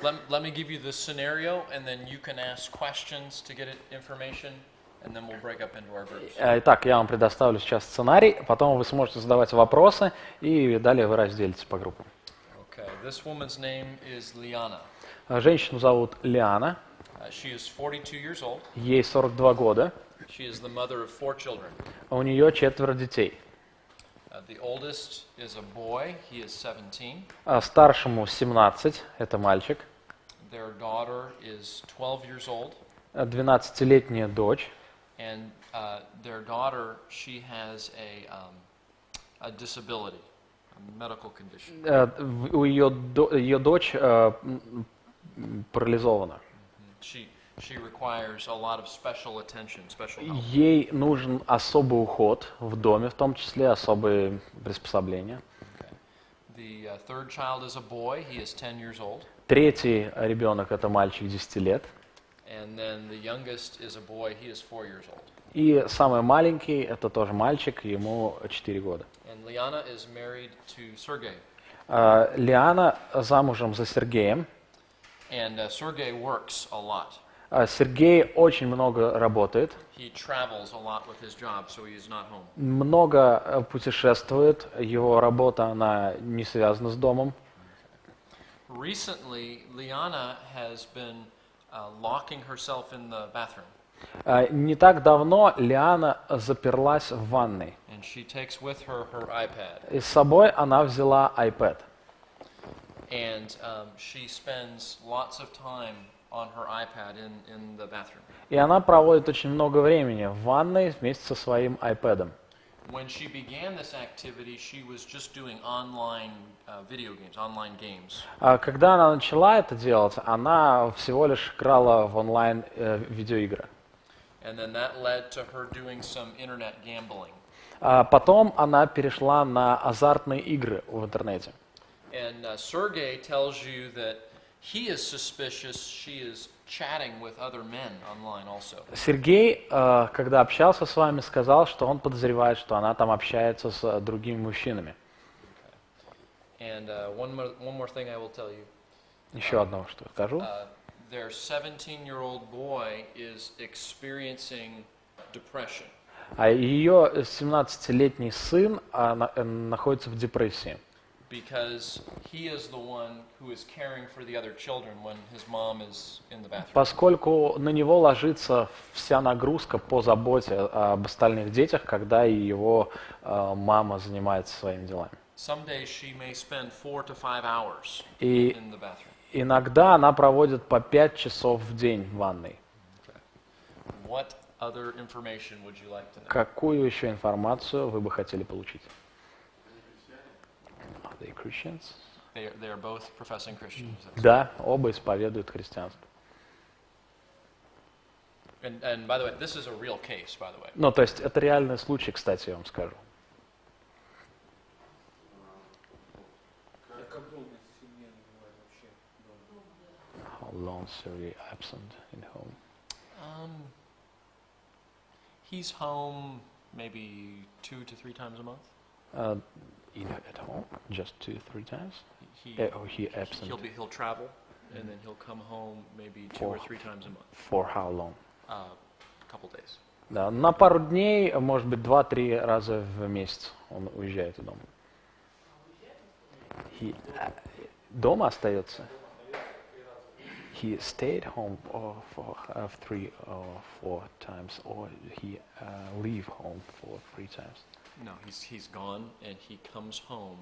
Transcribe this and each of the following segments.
let me give you the scenario, and then you can ask questions to get information, and then we'll break up into our groups. Итак, я вам предоставлю сейчас сценарий, потом вы сможете задавать вопросы, и далее вы разделитесь по группам. Okay, this woman's name is Liana. Женщину зовут Лиана, She is 42 years old. ей 42 года, She is the mother of 4 children. у нее 4 детей. The oldest is a boy, he is 17. Старшему 17, это мальчик, Their daughter is 12 years old. 12-летняя дочь, And their daughter, she has a disability, a medical condition. ее дочь парализована. She requires a lot of special attention, special help. Ей нужен особый уход в доме, в том числе особые приспособления. The third child is a boy, he is 10 years old. Третий ребенок это мальчик 10 лет. And then the youngest is a boy, he is 4 years old. И самый маленький это тоже мальчик, ему 4 года. And Liana is married to Sergey. Лиана замужем за Сергеем. And Sergey works a lot. Сергей очень много работает. He travels a lot with his job, so he is not home. Много путешествует. Его работа, она не связана с домом. Recently, Liana has been locking herself in the bathroom. Не так давно Лиана заперлась в ванной. And she takes with her her iPad. И с собой она взяла iPad. And she spends lots of time on her iPad in the bathroom. И она проводит очень много времени в ванной вместе со своим iPad'ом. When she began this activity, she was just doing online video games, online games. Когда она начала это делать, она всего лишь играла в онлайн видеоигры. And then that led to her doing some internet gambling. Потом она перешла на азартные игры в интернете. And Sergey tells you that he is suspicious she is chatting with other men online also. Сергей, когда общался с вами, сказал, что он подозревает, что она там общается с другими мужчинами. And one more thing I will tell you. Еще одно, что скажу. Their 17-year-old boy is experiencing depression. А ее 17-летний сын находится в депрессии. Because he is the one who is caring for the other children when his mom is in the bathroom. Поскольку на него ложится вся нагрузка по заботе об остальных детях, когда его мама занимается своими делами. Some days she may spend 4 to 5 hours И in the bathroom. иногда она проводит по 5 часов в день в ванной. What other information would you like to know? Какую еще информацию вы бы хотели получить? Are they Christians? They are both professing Christians. Да, оба исповедуют христианство. And by the way, this is a real case, by the way. Ну, то есть это реальный случай, кстати, я вам скажу. How long Sergey absent in home? He's home maybe 2 to 3 times a month. At home, just 2-3 times. He absent. He'll travel, and then he'll come home maybe 2 or 3 times a month. For how long? A couple days. Да, на пару дней, может быть, 2-3 раза в месяц он уезжает из дома. Дома остается? He stayed home for 3 or 4 times, or he leave home for 3 times? No, he's gone, and he comes home.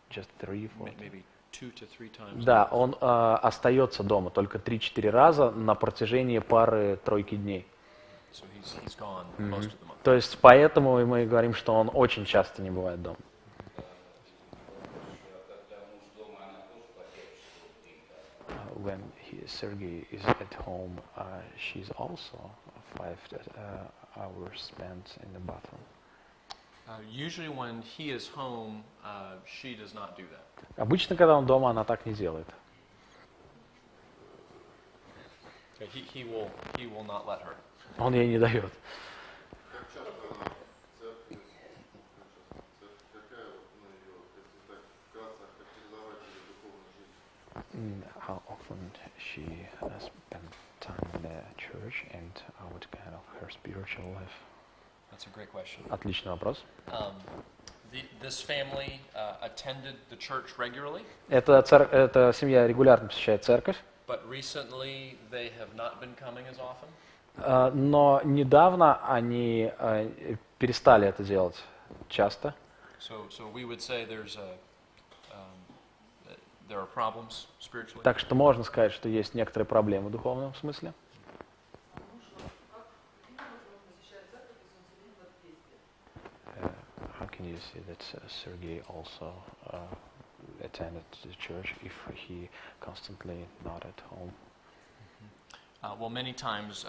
Just 3-4. Maybe 2 to 3 times. Да, он остается дома только 3-4 раза на протяжении пары-тройки дней. So he's gone most of the month. То есть поэтому мы говорим, что он очень часто не бывает дома. When Sergey is at home, she's also 5 hours spent in the bathroom. Usually when he is home, she does not do that. Обычно, когда он дома, она так не делает. He will not let her. Он ей не дает. How often she spent time in the church and what kind of her spiritual life? That's a great question. Отличный вопрос. This family attended the church regularly, Эта семья регулярно посещает церковь, but recently they have not been coming as often. но недавно они перестали это делать часто. So we would say there are problems spiritually. Так что можно сказать, что есть некоторые проблемы в духовном смысле. How can you see that Sergey also attended the church if he constantly not at home? Well, many times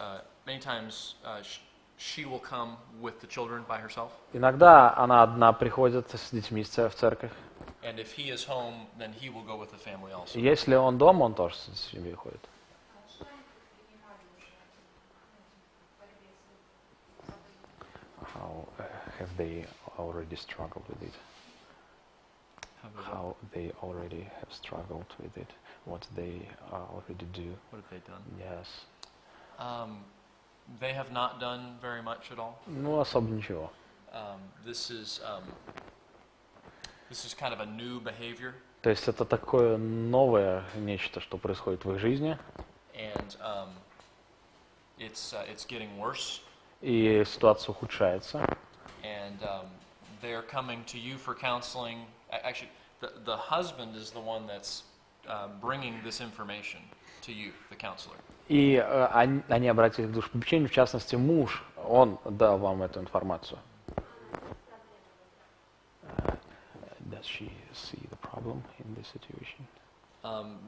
she will come with the children by herself. Иногда она одна приходит с детьми в церковь. And if he is home, then he will go with the family also. Если он дома, он тоже с семьей ходит. How have they already struggled with it? How they already have struggled with it? What they already do? What have they done? Yes. They have not done very much at all. Ну, особо ничего. This is kind of a new behavior. То есть это такое новое нечто, что происходит в их жизни. And it's getting worse. И ситуация ухудшается. And they're coming to you for counseling. Actually, the husband is the one that's bringing this information to you, the counselor. И они обратились к душепопечению, в частности, муж, он дал вам эту информацию. Does she see the problem in this situation?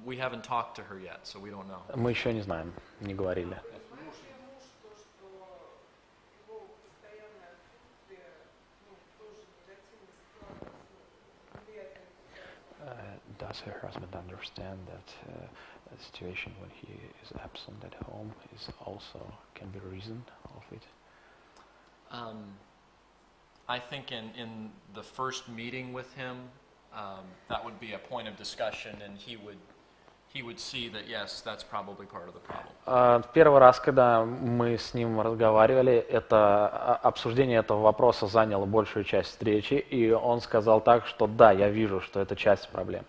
We haven't talked to her yet, so we don't know. Мы еще не знаем, не говорили. Does her husband understand that a situation when he is absent at home is also can be a reason of it? I think in the first meeting with him, that would be a point of discussion, and he would see that yes, that's probably part of the problem. В первый раз, когда мы с ним разговаривали, это обсуждение этого вопроса заняло большую часть встречи, и он сказал так, что да, я вижу, что это часть проблем.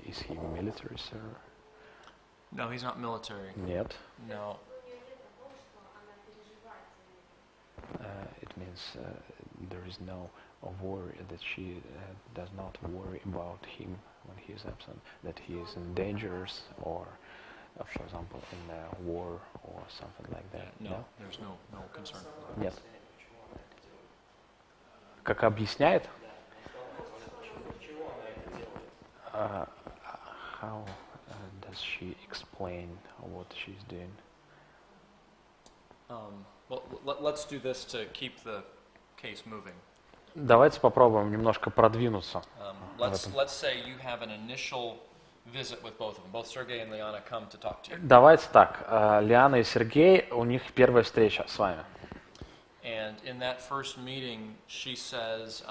Is he military, sir? No, he's not military. Нет. No. It means there is no worry that she does not worry about him when he is absent, that he is in dangers or, for example, in a war or something like that. No, there's no concern. Нет. Как объясняет? How does she explain what she's doing? Well, let's do this to keep the case moving. Давайте попробуем немножко продвинуться. Let's say you have an initial visit with both of them. Both Sergey and Liana come to talk to you. Давайте так. Лиана и Сергей, у них первая встреча с вами. And in that first meeting, she says,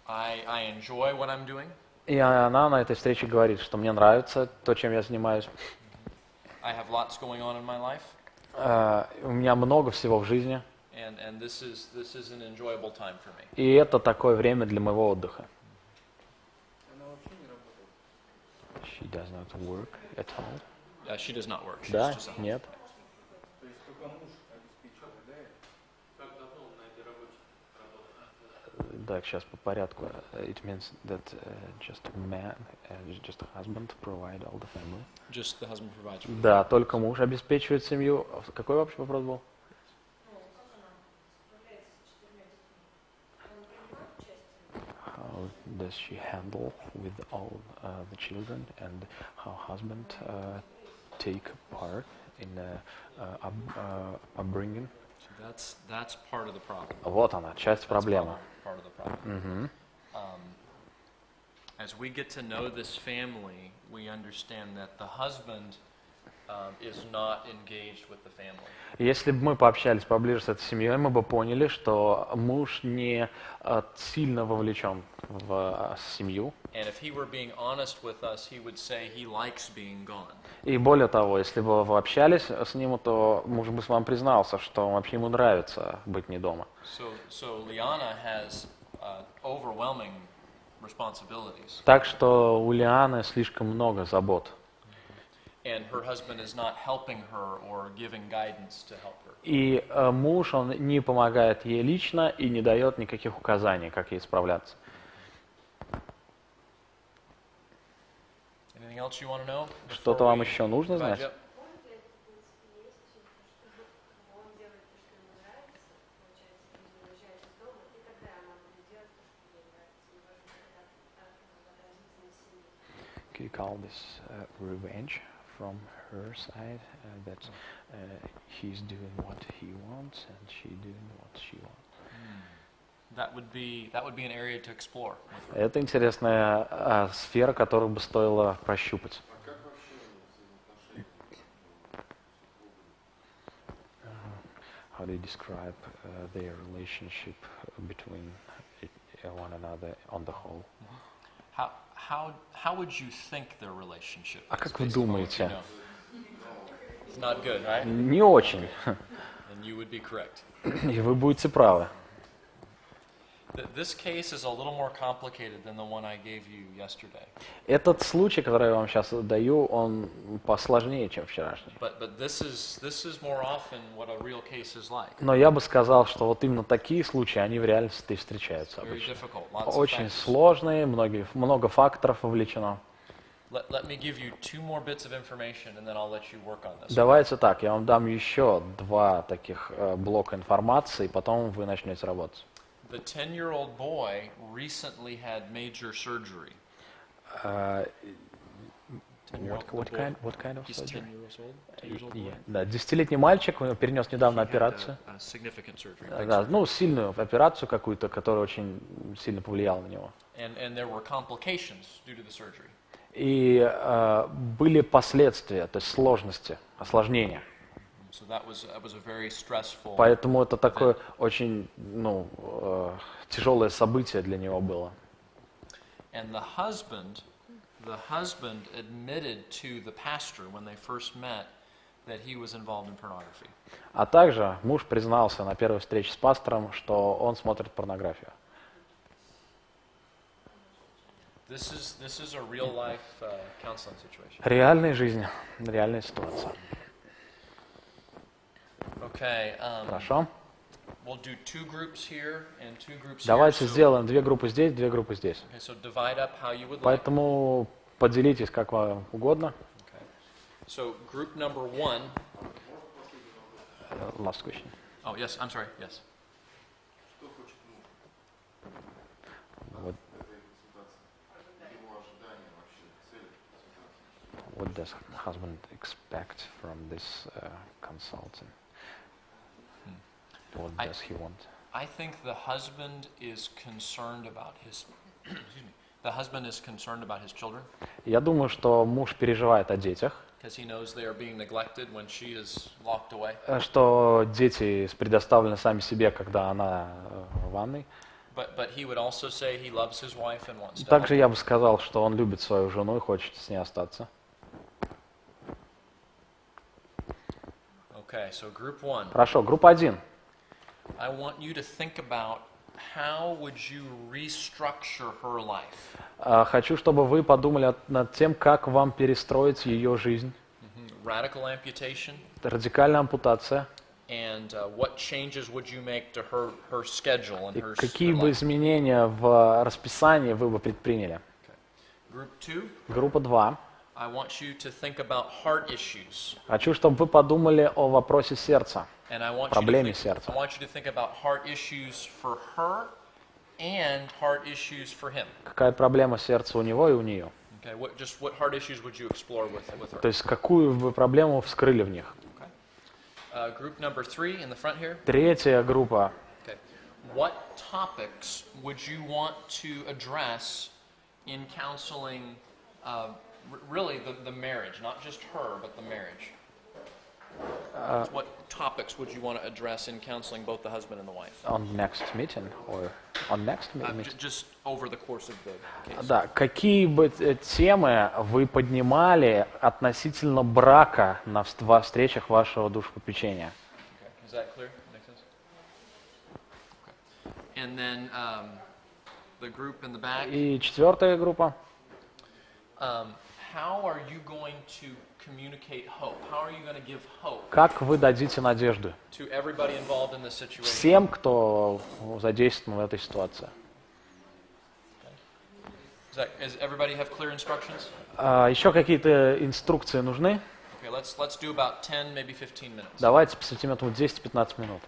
I enjoy what I'm doing. И она на этой встрече говорит, что мне нравится то, чем я занимаюсь. I have lots going on in my life. У меня много всего в жизни. And this is an enjoyable time for me. И это такое время для моего отдыха. She does not work at all. She does not work. She's Да, just at home. нет. Так, сейчас по порядку. It means that just a man, just a husband provide all the family. Just the husband provides. Да, только муж обеспечивает семью. Какой вообще вопрос был? How does she handle with all the children and how husband take part in upbringing? So that's part of the problem. Вот она, часть проблемы. Part of the problem. As we get to know this family, we understand that the husband is not engaged with the family. Если бы мы пообщались поближе с этой семьей, мы бы поняли, что муж не сильно вовлечен в семью. And if he were being honest with us, he would say he likes being gone. И более того, если бы вы общались с ним, то муж бы с вами признался, что вообще ему нравится быть не дома. So Liana has overwhelming responsibilities. Так что у Лианы слишком много забот. And her husband is not helping her or giving guidance to help her. И муж, он не помогает ей лично и не дает никаких указаний, как ей справляться. Anything else you want to know? Что-то вам еще нужно знать? Yep. Может ли это, в принципе, есть, чтобы он делает то, что ему нравится, получается, люди уезжают из дома, и тогда она будет делать то, что ей нравится, неважно, как это отразится на семье. Can you call this revenge from her side, that he's doing what he wants and she doing what she wants? That would be an area to explore. Это интересная сфера, которую бы стоило прощупать. How do you describe their relationship between one another on the whole? How would you think their relationship? А как вы думаете? It's not good, right? Не очень. And you would be correct. И вы будете правы. This case is a little more complicated than the one I gave you yesterday. Этот случай, который я вам сейчас даю, он посложнее, чем вчерашний. But this is more often what a real case is like. Но я бы сказал, что вот именно такие случаи, они в реальности встречаются Very обычно. difficult. Lots of Очень factors. сложные, много факторов вовлечено. Let me give you two more bits of information, and then I'll let you work on this. Давайте так, я вам дам еще два таких блока информации, потом вы начнете работать. The 10-year-old boy recently had major surgery. What kind of He's surgery? 10 years old. 10 years old boy. Yeah. Да, 10-летний мальчик перенес недавно He had операцию. a significant surgery. big Да, surgery. ну, сильную операцию какую-то, которая очень сильно повлияла на него. And there were complications due to the surgery. И были последствия, то есть сложности, осложнения. So that was a very stressful. Поэтому это такое очень тяжелое событие для него было. And the husband admitted to the pastor when they first met that he was involved in pornography. А также муж признался на первой встрече с пастором, что он смотрит порнографию. This is a real life counseling situation. Реальная жизнь, реальная ситуация. Okay. Хорошо? We'll do two groups here and two groups Давайте here. сделаем две группы здесь, две группы здесь. Okay, so divide up how you would like. Поэтому поделитесь как вам угодно. Okay. So group number 1. Last question. Oh yes, I'm sorry. Yes. What does husband expect from this consultant? What does he want? I think the husband is concerned about his. Excuse me. The husband is concerned about his children. Я думаю, что муж переживает о детях, Because he knows they are being neglected when she is locked away. что дети предоставлены сами себе, когда она в ванной. But he would also say he loves his wife and wants to help. Также я бы сказал, что он любит свою жену и хочет с ней остаться. Okay, so group 1. Хорошо, группа 1. I want you to think about how would you restructure her life. Хочу, чтобы вы подумали над тем, как вам перестроить ее жизнь. Radical amputation. Радикальная ампутация. And what changes would you make to her schedule and И her какие бы life? изменения в расписании вы бы предприняли? Group 2. Группа 2. I want you to think about heart issues. Хочу, чтобы вы подумали о вопросе сердца, And I want проблеме you сердца. to think about heart issues for her and heart issues for him. Какая проблема сердца у него и у нее? Okay, what heart issues would you explore with her? То есть какую вы проблему вскрыли в них? Okay. Group number 3 in the front here. Третья группа. Okay. What topics would you want to address in counseling really the marriage, not just her, but the marriage. What topics would you want to address in counseling both the husband and the wife? On next meeting or on next meeting? Just over the course of the case. Да, какие бы темы вы поднимали относительно брака на встречах вашего душепопечения? Okay. Is that clear? Make sense? Okay. And then the group in the back. И четвертая группа. How are you going to communicate hope? How are you going to give hope Как вы дадите надежду to everybody involved in this situation? всем, кто задействован в этой ситуации? Does everybody have clear instructions? Еще какие-то инструкции нужны? Okay, let's do about 10, maybe 15 minutes. Давайте посвятим этому 10-15 минут.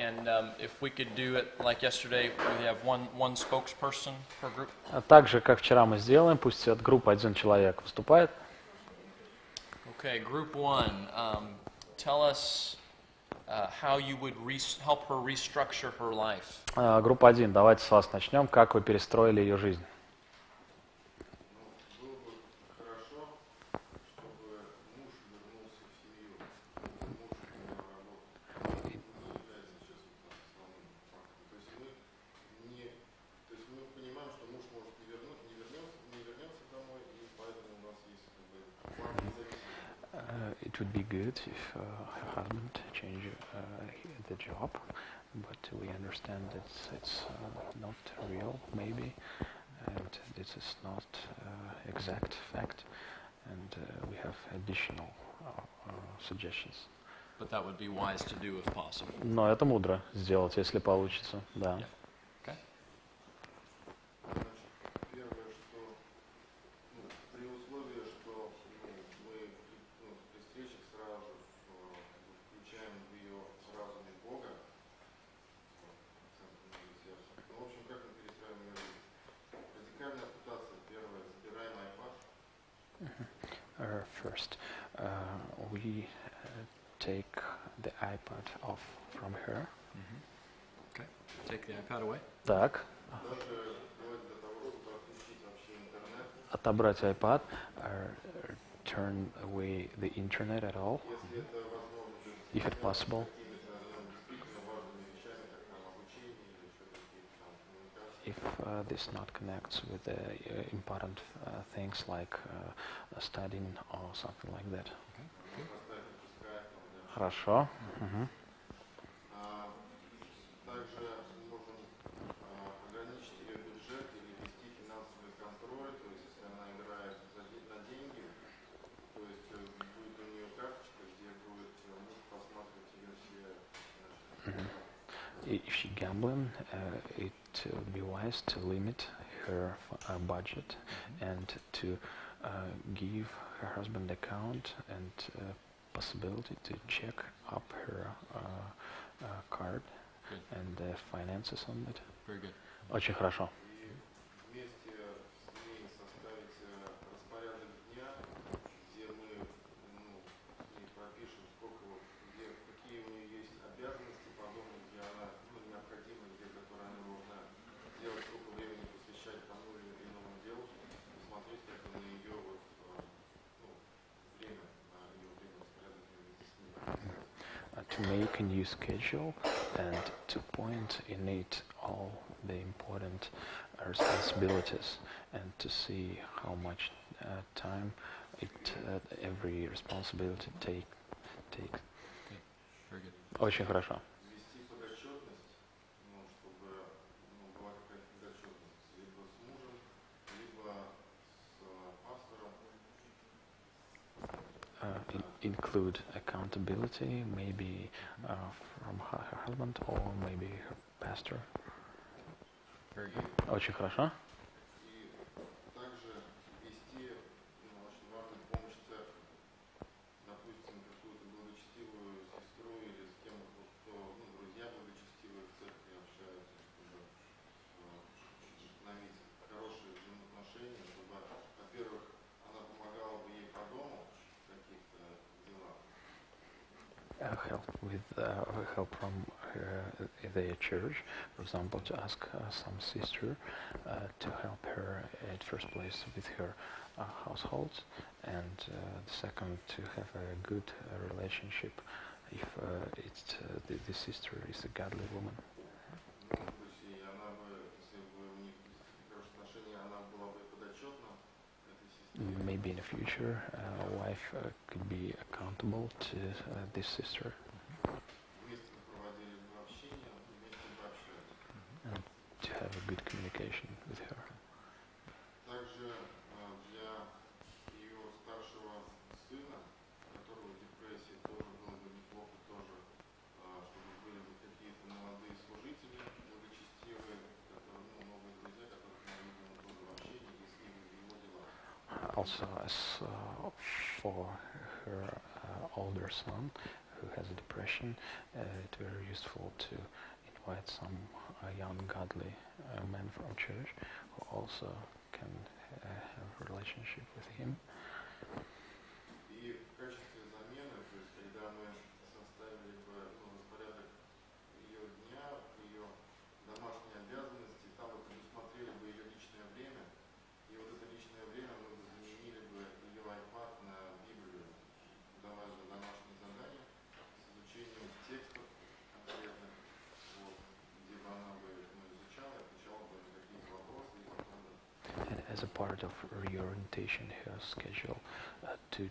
And if we could do it like yesterday, we have one spokesperson per group. Так же, как вчера мы сделаем, пусть от группы один человек выступает. Okay, group one, tell us how you would help her restructure her life. Группа 1, давайте с вас начнем. Как вы перестроили ее жизнь? It would be good if her husband change the job, but we understand that it's not real, maybe, and this is not exact fact, and we have additional suggestions. But that would be wise to do if possible. Но это мудро сделать, если получится, да. Yeah. Okay. First, we take the iPad off from her. Okay. Take the iPad away. Так. Отобрать iPad, turn away the internet at all, if it's possible. If this not connects with the important things like studying or something like that. Okay. Хорошо. If she gambling, it would be wise to limit her budget and to give her husband account and possibility to check up her card and the finances on it. Very good. Очень хорошо. To make a new schedule and to point in it all the important responsibilities and to see how much time every responsibility takes. Very good. Очень хорошо. Include accountability, maybe from her husband or maybe her pastor. Very good. Очень хорошо. Help with help from their church, for example, to ask some sister to help her at first place with her household, and the second to have a good relationship if the sister is a godly woman. Maybe in the future, a wife could be accountable to this sister. And to have a good communication with her. Also, as for her older son, who has a depression, it's very useful to invite some young godly men from church who also can have a relationship with him. As a part of reorientation, her schedule to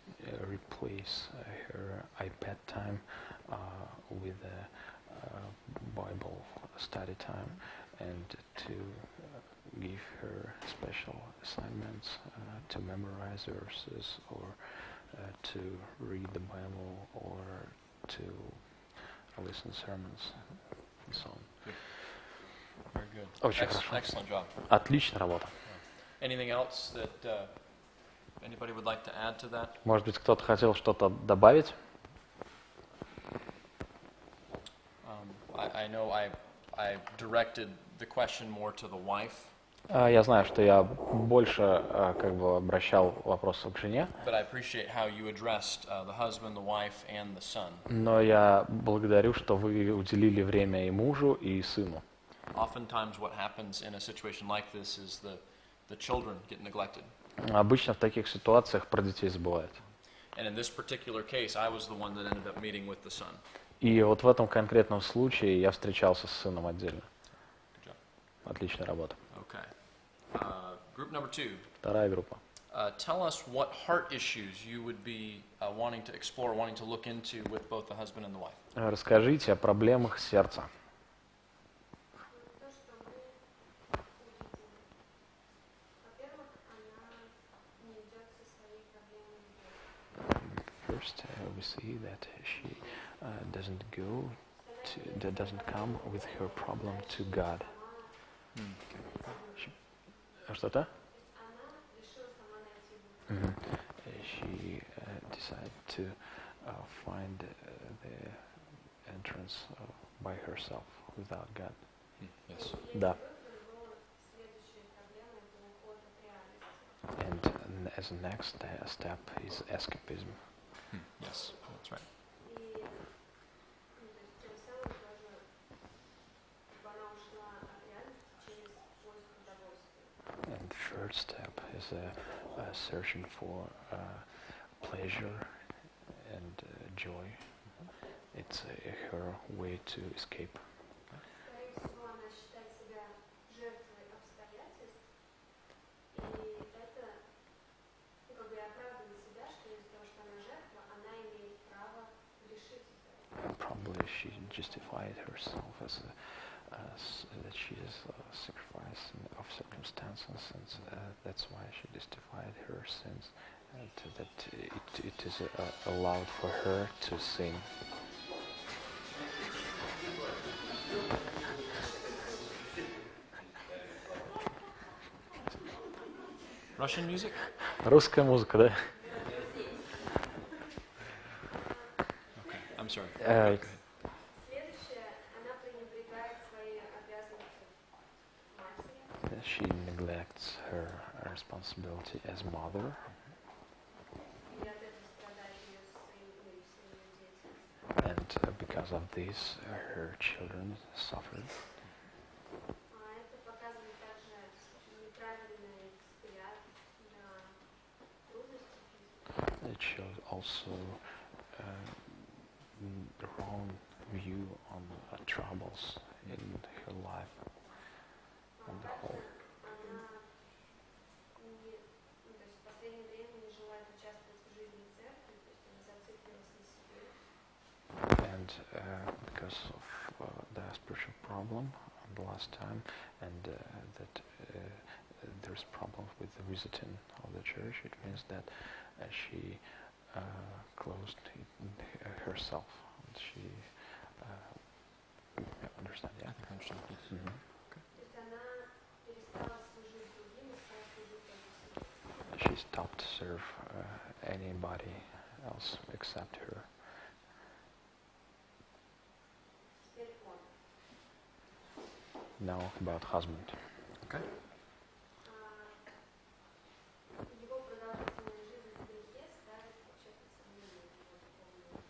replace her iPad time with a Bible study time, and to give her special assignments to memorize verses, or to read the Bible, or to listen sermons, and so on. Good. Very good. Очень хорошо. Excellent job. Отличная работа. Anything else that anybody would like to add to that? Может быть, кто-то хотел что-то добавить? I know I directed the question more to the wife. Я знаю, что я больше как бы обращал вопросы к жене. But I appreciate how you addressed the husband, the wife, and the son. Но я благодарю, что вы уделили время и мужу, и сыну. Oftentimes what happens in a situation like this is the children get neglected. Обычно в таких ситуациях про детей забывают. And in this particular case, I was the one that ended up meeting with the son. И вот в этом конкретном случае я встречался с сыном отдельно. Good job. Отличная работа. Okay. Group number 2. Вторая группа. Tell us what heart issues you would be wanting to explore, wanting to look into with both the husband and the wife. Расскажите о проблемах сердца. То, что мы увидели. Во-первых, она не идет со своей проблемой в Бога. First, we see that she doesn't come with her problem to God. Что-то? Она решила сама найти выход. She decided to find the entrance by herself without God. Yes. Да. Выбор его следующей проблемой был уход от реальности. And as a next step is escapism. Yes, that's right. И то есть тем самым тоже она ушла от реальности через поиск удовольствия. And third step is searching for pleasure and joy. It's her way to escape. Скорее всего, она считает себя жертвой обстоятельств, и это как бы оправдывает себя, что из-за того, что она жертва, она имеет право грешить из-за этого. Probably she justified herself as that she is a sacrifice of circumstances, and that's why she justified her sins, and that it is allowed for her to sin. Russian music? Русская музыка, да? Okay, I'm sorry. Следующее, она пренебрегает свои обязанности матери. She neglects her responsibility as mother, И от этого страдает ее сын и все ее дети. and because of this, her children suffered. Это показывает также неправильный взгляд на трудности жизни. It shows also the wrong view on troubles in her life on the whole. Она не, ну, то есть в последнее время не желает участвовать в жизни церкви, то есть она зациклилась на себе. And because of the spiritual problem the last time, and that there's problems with the visiting of the church, it means that she closed herself. She understand, yeah? Understand. Mm-hmm. То есть она перестала служить другим и стала служить только себе. She stopped to serve anybody else except her. Теперь он. Now about husband. Okay. Его продолжительная жизнь в грехе ставит вообще под сомнение его духовную.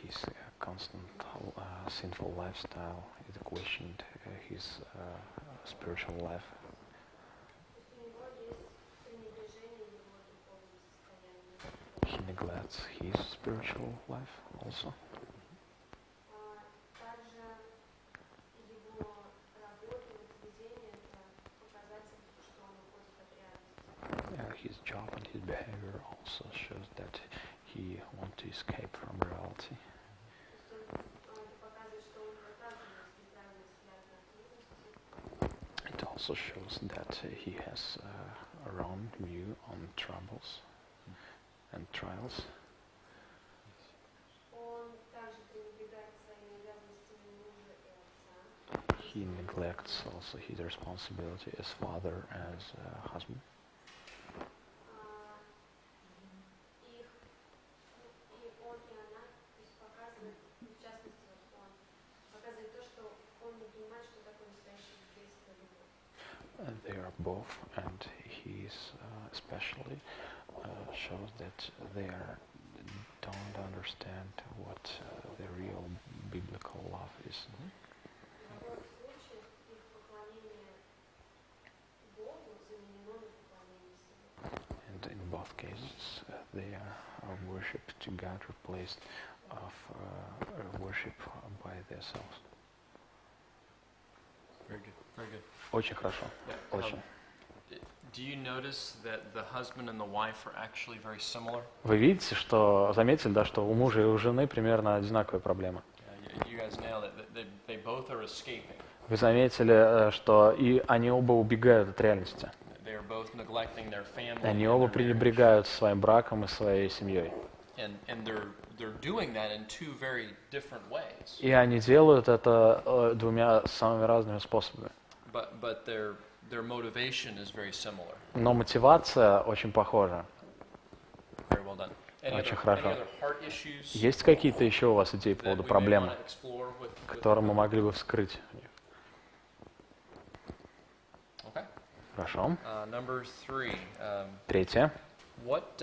His constant sinful lifestyle is questioned his spiritual life. То есть у него есть пренебрежение его духовным состоянием. He neglects his spiritual life also. Также его работа и поведение – это показатель, что он уходит от реальности. His job and his behavior also shows that he wants to escape from reality. То есть это показывает, что у него также есть неправильный взгляд на трудности. It also shows that he has a wrong view on troubles and trials. Он также пренебрегает своими обязанностями мужа и отца. He neglects also his responsibility as father, as husband. И он, и она, то есть показывает, в частности, вот он показывает то, что он не понимает, что такое настоящее еврейская любовь. They are both, and he especially shows that they don't understand what the real biblical love is. В обоих случаях их поклонение Богу заменено на поклонение себе. And in both cases, their worship to God replaced of worship by themselves. Very good. Very good. Очень хорошо. Yeah. Очень. Do you notice that the husband and the wife are actually very similar? Вы видите, что заметили, да, что у мужа и у жены примерно одинаковые проблемы. You guys nailed it. They both are escaping. Вы заметили, что и они оба убегают от реальности. They are both neglecting their family. Они and оба their marriage. пренебрегают своим браком и своей семьей. And they're doing that in two very different ways. И они делают это двумя самыми разными способами. But their motivation is very similar. Но мотивация очень похожа. Very well done. Очень хорошо. Any other heart issues Есть какие-то еще у вас идеи по that поводу we may проблемы, want to explore with которые мы могли бы вскрыть? Okay. Хорошо. Number 3. Третье. What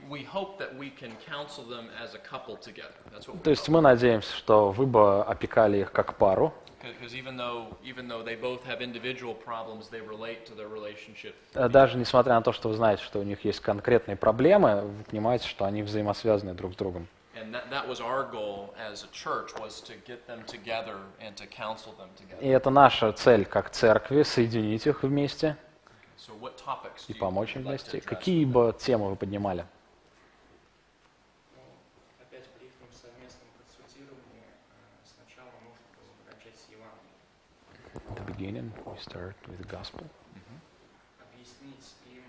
we hope that we can counsel them as a couple together. That's what То we есть hope. мы надеемся, что вы бы опекали их как пару. Because even though they both have individual problems, they relate to their relationship. Даже несмотря на то, что вы знаете, что у них есть конкретные проблемы, вы понимаете, что они взаимосвязаны друг с другом. And that was our goal as a church, was to get them together and to counsel them together. И это наша цель как церкви, соединить их вместе So what topics и do you помочь им like to вместе. address? Какие бы темы вы поднимали? Опять при их совместном консультировании сначала нужно было начать с Евангелия. At the beginning, we start with the gospel Объяснить им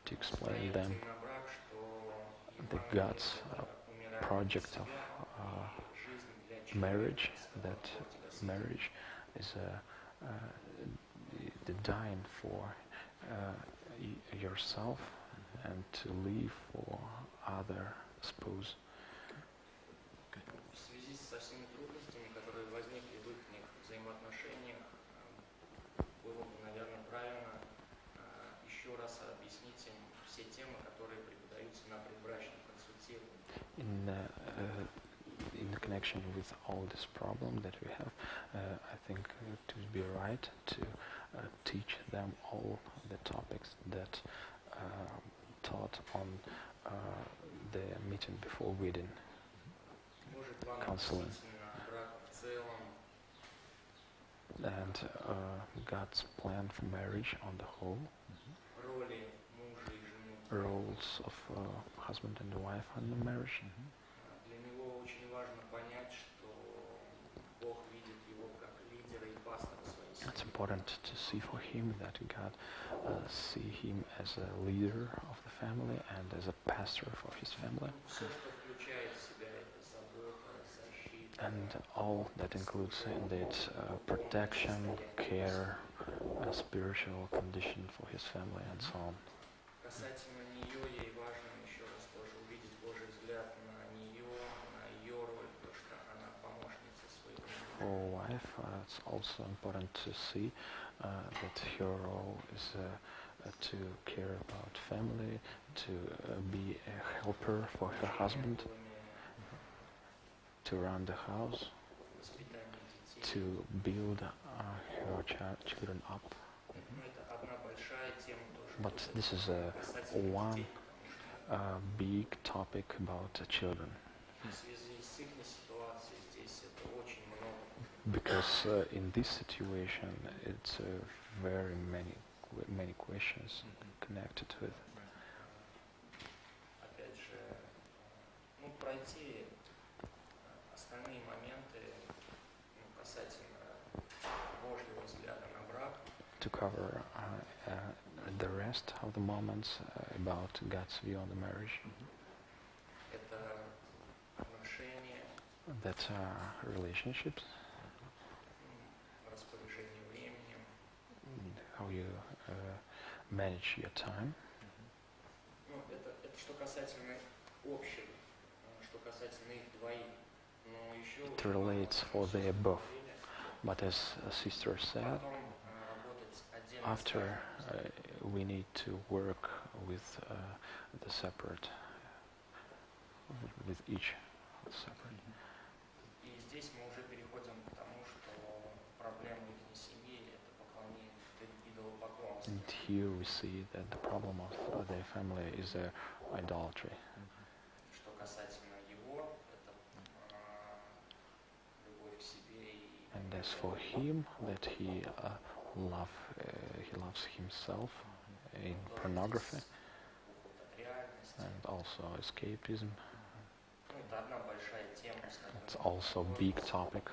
to explain them на брак, что the God's project of marriage, that marriage is the dying for yourself and to live for other spouse. В связи со всеми трудностями, которые возникли в их взаимоотношениях, было бы, наверное, правильно еще раз объяснить им все темы, которые преподаются на предбрачном консультировании. In connection with all this problem that we have, I think it would be right to teach them all the topics that taught on the meeting before wedding. Может, вам Counseling. относительно брака в целом, And God's plan for marriage on the whole, роли мужа и жены. roles of husband and wife in the marriage. Для него очень важно понять, что Бог видит его как лидера и пастора своей It's семьи. important to see for him that God see him as a leader of the family and as a pastor for his family. Все, что включает в себя это забота, защита, And all that includes in it protection, care, spiritual condition for his family and so on. касательно нее, ей важно еще раз тоже увидеть Божий взгляд на нее, на ее роль, то, что она помощница своего мужа. For a wife, it's also important to see that her role is to care about family, to be a helper for her husband, to run the house, Воспитание детей. to build her children up. Ну, это одна большая тема тоже. But будет this is касательно one детей, потому что big topic about children, в связи с их ситуацией здесь это очень много. because in this situation it's very many questions connected to it. Опять же, ну, пройти остальные моменты касательно Божьего взгляда на брак, To cover the rest of the moments about God's view on the marriage, это отношения, that's relationships, распоряжение временем, how you manage your time. ну, это что касательно общего, что касательно их двоих, но еще It очень важно relates for the above. But as a sister said, потом работать отдельно с after каждым. we need to work with the separate, with each separate. И здесь мы уже переходим к тому, что проблема их семьи – это поклонение, это идолопоклонство. And here we see that the problem of their family is idolatry. Что касательно его, это любовь к себе и And as for him, that he loves himself in pornography уход от реальности. and also escapism. Ну, это одна большая тема, с It's которой also a big topic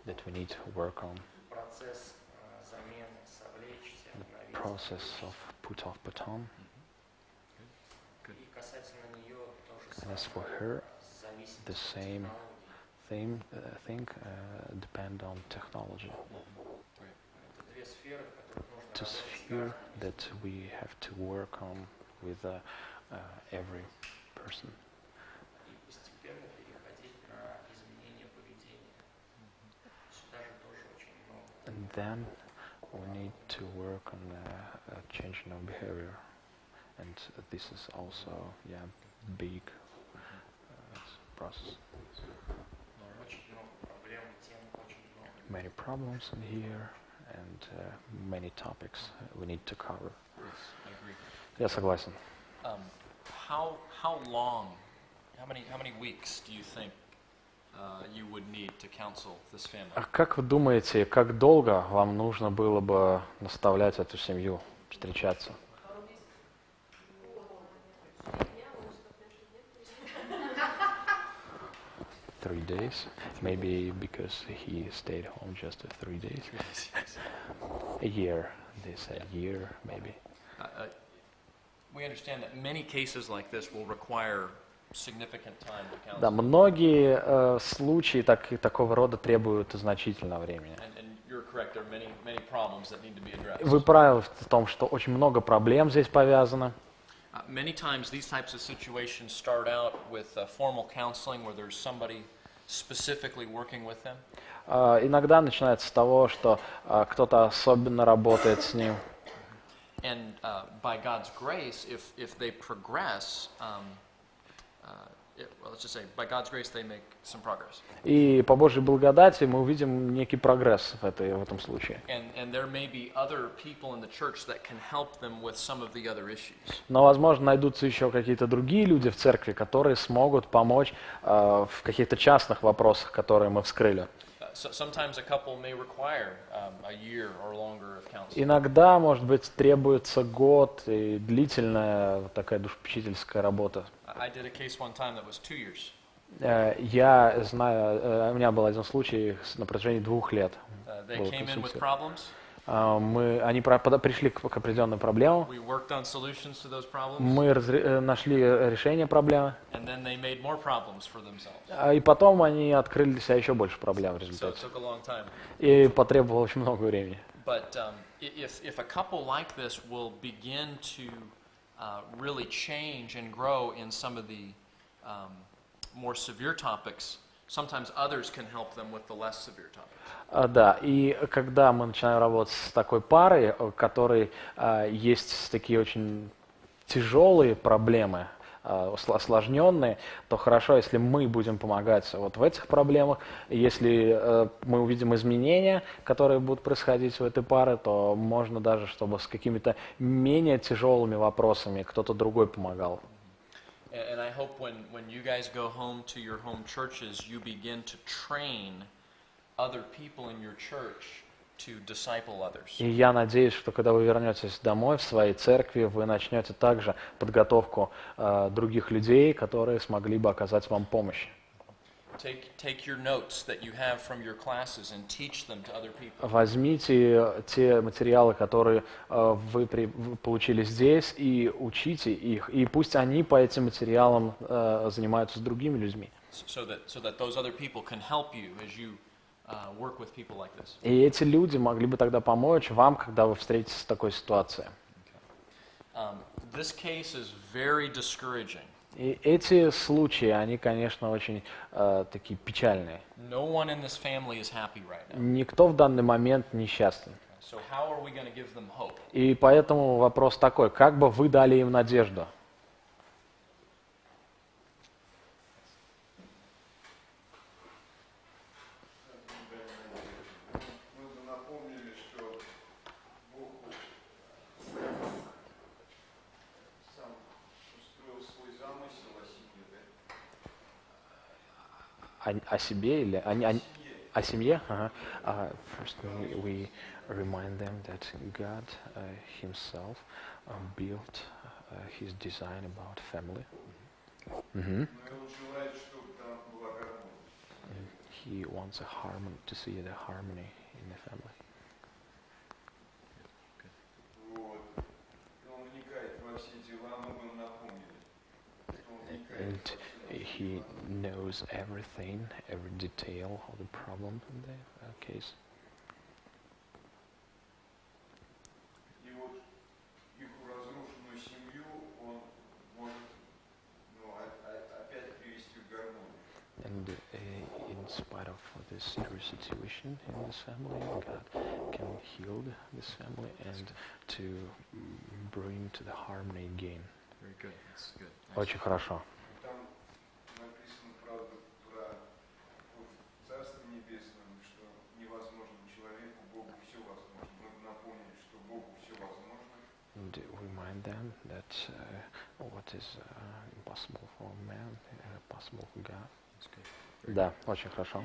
that we need to work on. процесс замены, совлечься, The обновить. process of put off, put on. И касательно нее тоже And as for самое, her, зависит the от same технологий. thing depend on technology. Это две сферы, в которых нужно To работать с sphere каждым. that we have to work on with every person. И постепенно переходить на изменение поведения. Сюда же тоже очень много. And then we need to work on changing our behavior. And this is also, big process. Очень много проблем, тем очень много. Many problems in here and many topics we need to cover. Yes, I agree. Я согласен. How long, how many weeks do you think you would need to counsel this family? А как вы думаете, как долго вам нужно было бы наставлять эту семью, встречаться? Пару месяцев. 3 дня, может, как несколько дней. 3 days? Maybe because he stayed home just 3 days. A year, they said year, maybe. We understand that many cases like this will require significant time to counsel. Да, многие случаи такого рода требуют значительного времени. And you're correct, there are many problems that need to be addressed. Вы правы в том, что очень много проблем здесь повязано. Many times these types of situations start out with formal counseling where there's somebody specifically working with them. Иногда начинается с того, что кто-то особенно работает с ним. And by God's grace, if they progress well, let's just say, by God's grace, they make some progress. И по Божьей благодати мы увидим некий прогресс в этом случае. And there may be other people in the church that can help them with some of the other issues. Но, возможно, найдутся еще какие-то другие люди в церкви, которые смогут помочь в каких-то частных вопросах, которые мы вскрыли. Sometimes a couple may require a year or longer of counseling. Иногда, может быть, требуется год и длительная вот такая душепопечительская работа. I did a case one time that was 2 years. Я знаю, у меня был один случай на протяжении 2 лет. They было came in with консультирование. problems. Они пришли к определенным проблемам. We worked on solutions to those problems. Мы нашли решение проблемы. And then they made more problems for themselves. И потом они открыли для себя еще больше проблем в So it результате. took a long time. И потребовало очень много времени. But if a couple like this will begin to really change and grow in some of the more severe topics, sometimes others can help them with the less severe topics. Да, и когда мы начинаем работать с такой парой, у которой есть такие очень тяжелые проблемы, осложненные, то хорошо, если мы будем помогать вот в этих проблемах. Если мы увидим изменения, которые будут происходить в этой паре, то можно даже, чтобы с какими-то менее тяжелыми вопросами кто-то другой помогал. And I hope when you guys go home to your home churches, you begin to train other people in your church to disciple others. И я надеюсь, что когда вы вернетесь домой в своей церкви, вы начнете также подготовку других людей, которые смогли бы оказать вам помощь. Take your notes that you have from your classes and teach them to other people. Возьмите те материалы, которые вы получили здесь, и учите их, и пусть они по этим материалам занимаются с другими людьми. So that those other people can help you as you work with people like this. И эти люди могли бы тогда помочь вам, когда вы встретитесь с такой ситуацией. This case is very discouraging. И эти случаи, они, конечно, очень такие печальные. No one in this family is happy right now. Никто в данный момент не счастлив. So how are we going to give them hope? И поэтому вопрос такой, как бы вы дали им надежду? О себе или о семье? First we remind them that God himself built his design about family. He wants to see the harmony in the family. And he knows everything, every detail of the problem in the case. And in spite of this serious situation in this family, God can heal this family and to bring to the harmony again. Very good. That's good. Очень хорошо. And remind them that what is impossible for man, possible for God. That's good. Да, очень хорошо.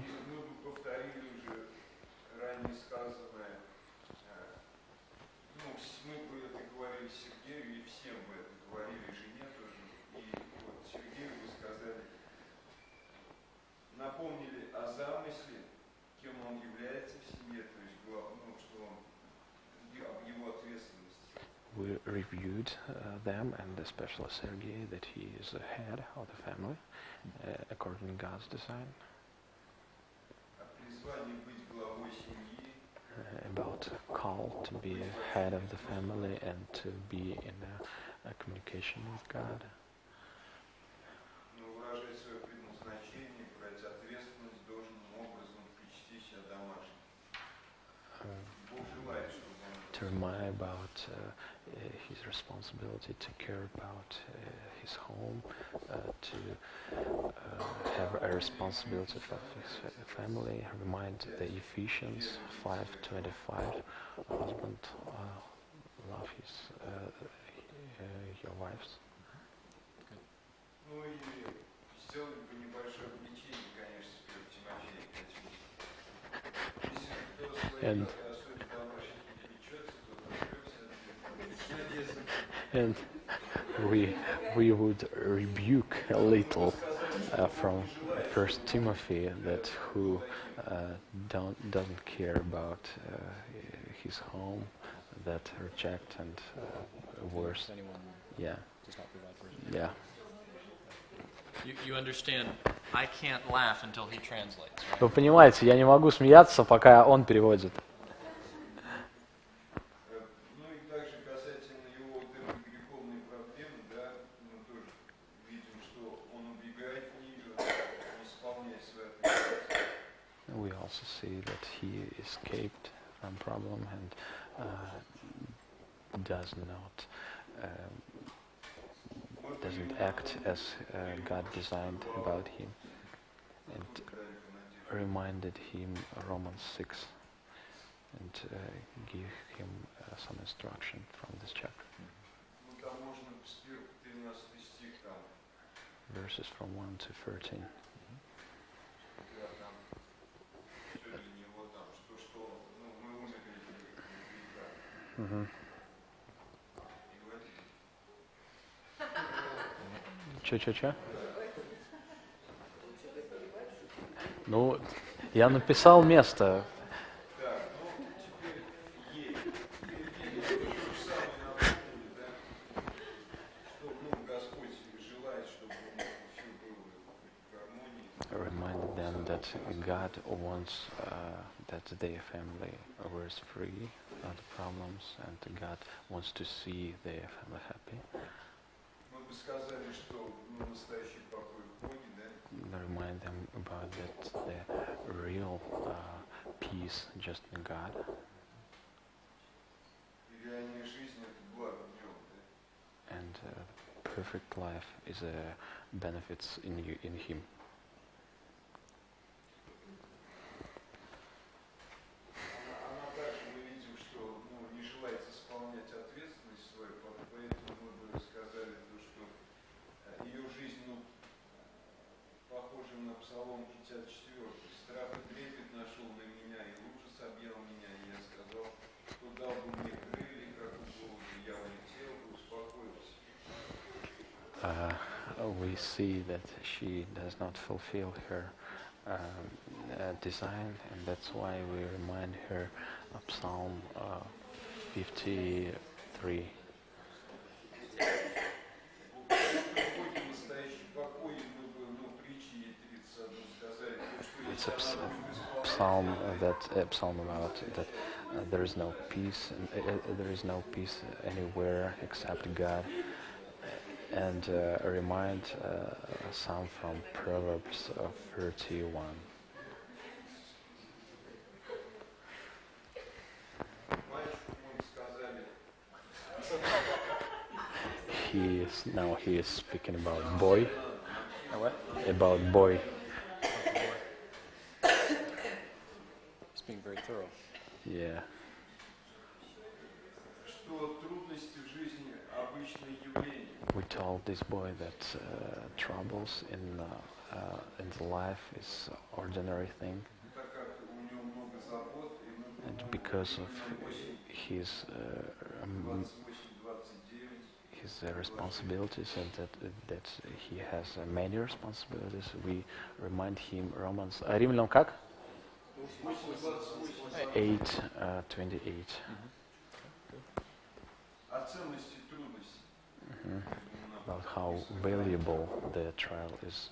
Напомнили о замысле, кем он является в семье, то есть, что он, его ответственности. We reviewed them, and especially Sergei, that he is the head of the family, according to God's design. О призвании быть главой семьи. About a call to be head of the family and to be in a communication with God. Выражать свое предназначение, брать ответственность должным образом, причтись о домашнем. Бог желает, чтобы он to remind about his responsibility to care about his home, to have a responsibility for his family. Remind the Ephesians 5:25, husband, love your wives. Ну и сделали бы небольшое ввлечение, конечно, с 1 Тимофея 5:8. Если кто свои особенно домашние печется, то And we would rebuke a little from 1 Timothy that who doesn't care about his home, that reject and worse. Yeah. Yeah. You understand, I can't laugh until he translates, right? Вы понимаете, я не могу смеяться, пока он переводит. Ну и также касательно его вот этой греховной проблемы, да, мы тоже видим, что он убегает в нее, не исполняя свои обязанности. We also see that he escaped from problem and doesn't act as God designed about him, and reminded him Romans 6 and give him some instruction from this chapter. Ну там можно с 1 по 13 стих там. Verses from 1 to 13. Да, там все для него там, что, ну, мы умерли для греха. Че? Ну, я написал место. Так, ну, теперь то же самое напомнили, да, что, ну, Господь желает, чтобы у них все было в гармонии. Remind them that God wants that their family was free of the problems, and God wants to see their family happy. Мы бы сказали, что настоящий покой в Боге, да? Remind them about that the real peace just in God. И реальная жизнь это благо в нем, да? And perfect life is benefits in Him. Она также, мы видим, что не желает исполнять ответственность свою, поэтому мы бы сказали, что ее жизнь похожа на Псалом 54. Страх и трепет нашел на меня, и ужас объял меня, и я сказал, что дал бы мне крылья, как у голубя, я улетел и успокоился. We see that she does not fulfill her design, and that's why we remind her of Psalm 53. It's a psalm about that there is no peace, there is no peace anywhere except God. And remind some from Proverbs 31. He is speaking about boy. What? About boy. He's being very thorough. Yeah. We told this boy that troubles in the life is ordinary thing, and because of his responsibilities and that he has many responsibilities, we remind him Romans. Римлянам как? 8:28. About how valuable the trial is.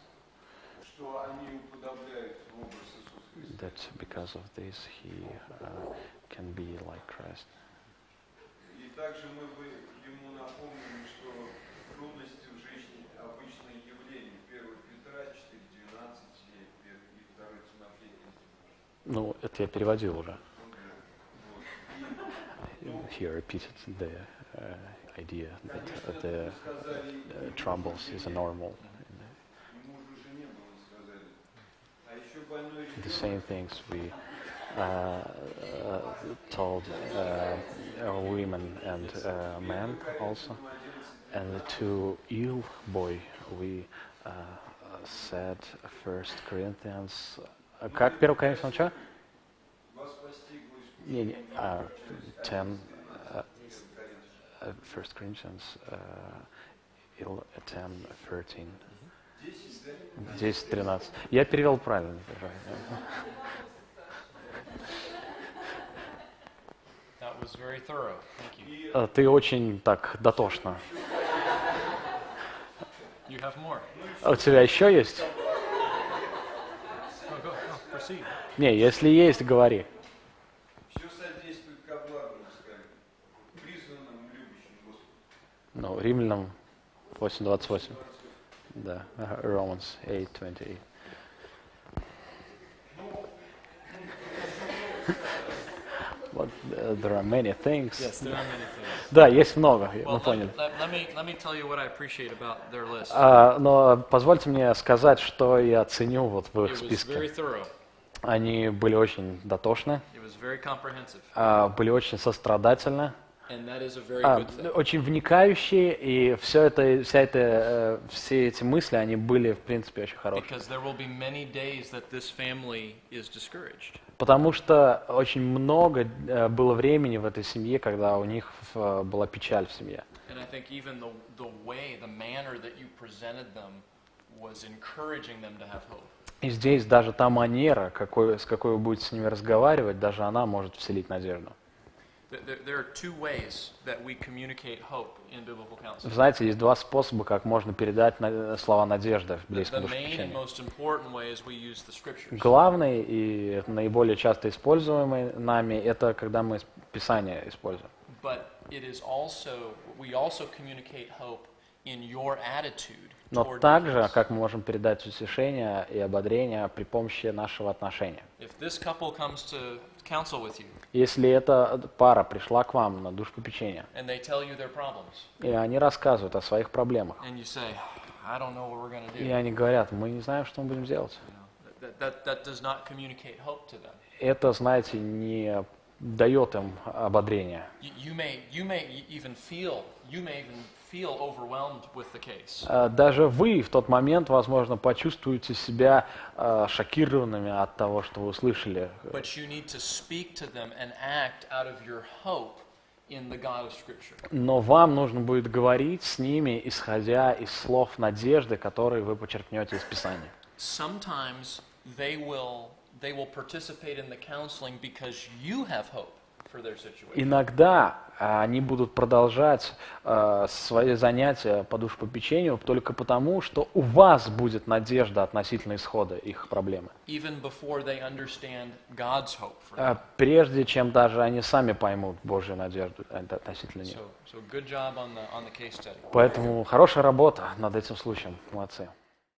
That because of this he can be like Christ. Ну, это я переводил уже. he repeated the idea that the troubles is normal. Мужу, жене было сказали. А еще больной The same things we told women and men also. And to ill boy we said 1 Corinthians... Как 1 Коринфянам что? вас постигло Не, 10, 1 Corinthians 10:13. 10:13. Я перевел правильно. That was very thorough. Thank you. Ты очень так дотошно. You have more. У тебя еще есть? Go, proceed. Не, если есть, говори. все содействует ко благу, сказали, призванному любящим Господу. Ну, Римлянам 8:28. Да, Romans 8:28. But there are many things. Yes, there are many things. Да, есть много, мы Well, поняли. let me tell you what I appreciate about their list. Но позвольте мне сказать, что я ценю вот в их It was very списке. thorough. Они были очень дотошны, It was very comprehensive. были очень сострадательны, And that is a very good thing. очень вникающие, и все эти мысли, они были, в принципе, очень хорошие. Because there will be many days that this family is discouraged. Потому что очень много было времени в этой семье, когда у них была печаль в семье. And I think even the way, the manner that you presented them was encouraging them to have hope. И здесь даже та манера, с какой вы будете с ними разговаривать, даже она может вселить надежду. There are two ways that we communicate hope in biblical counseling. Вы знаете, есть два способа, как можно передать слова надежды в библейском The main and душепопечении. most important way is we use the scriptures. Главный и наиболее часто используемый нами, это когда мы Писание используем. But it is also, we also communicate hope in your attitude Но toward также, others. как мы можем передать утешение и ободрение при помощи нашего отношения. If this couple comes to counsel with you Если эта пара пришла к вам на душепопечение, and they tell you their problems, и они рассказывают о своих проблемах, and you say, I don't know what we're going to do, и они говорят, мы не знаем, что мы будем делать. that does not communicate hope to them. Это, знаете, не дает им ободрения. You may even feel overwhelmed with the case. Даже вы в тот момент, возможно, почувствуете себя шокированными от того, что вы услышали. But you need to speak to them and act out of your hope in the God of Scripture. Но вам нужно будет говорить с ними, исходя из слов надежды, которые вы почерпнете из Писания. Sometimes they will participate in the counseling because you have hope for their situation. Иногда они будут продолжать свои занятия по душепопечению только потому, что у вас будет надежда относительно исхода их проблемы. Even before they understand God's hope for them. Прежде чем даже они сами поймут Божью надежду относительно них. So good job on the case study. Поэтому хорошая работа над этим случаем. Молодцы.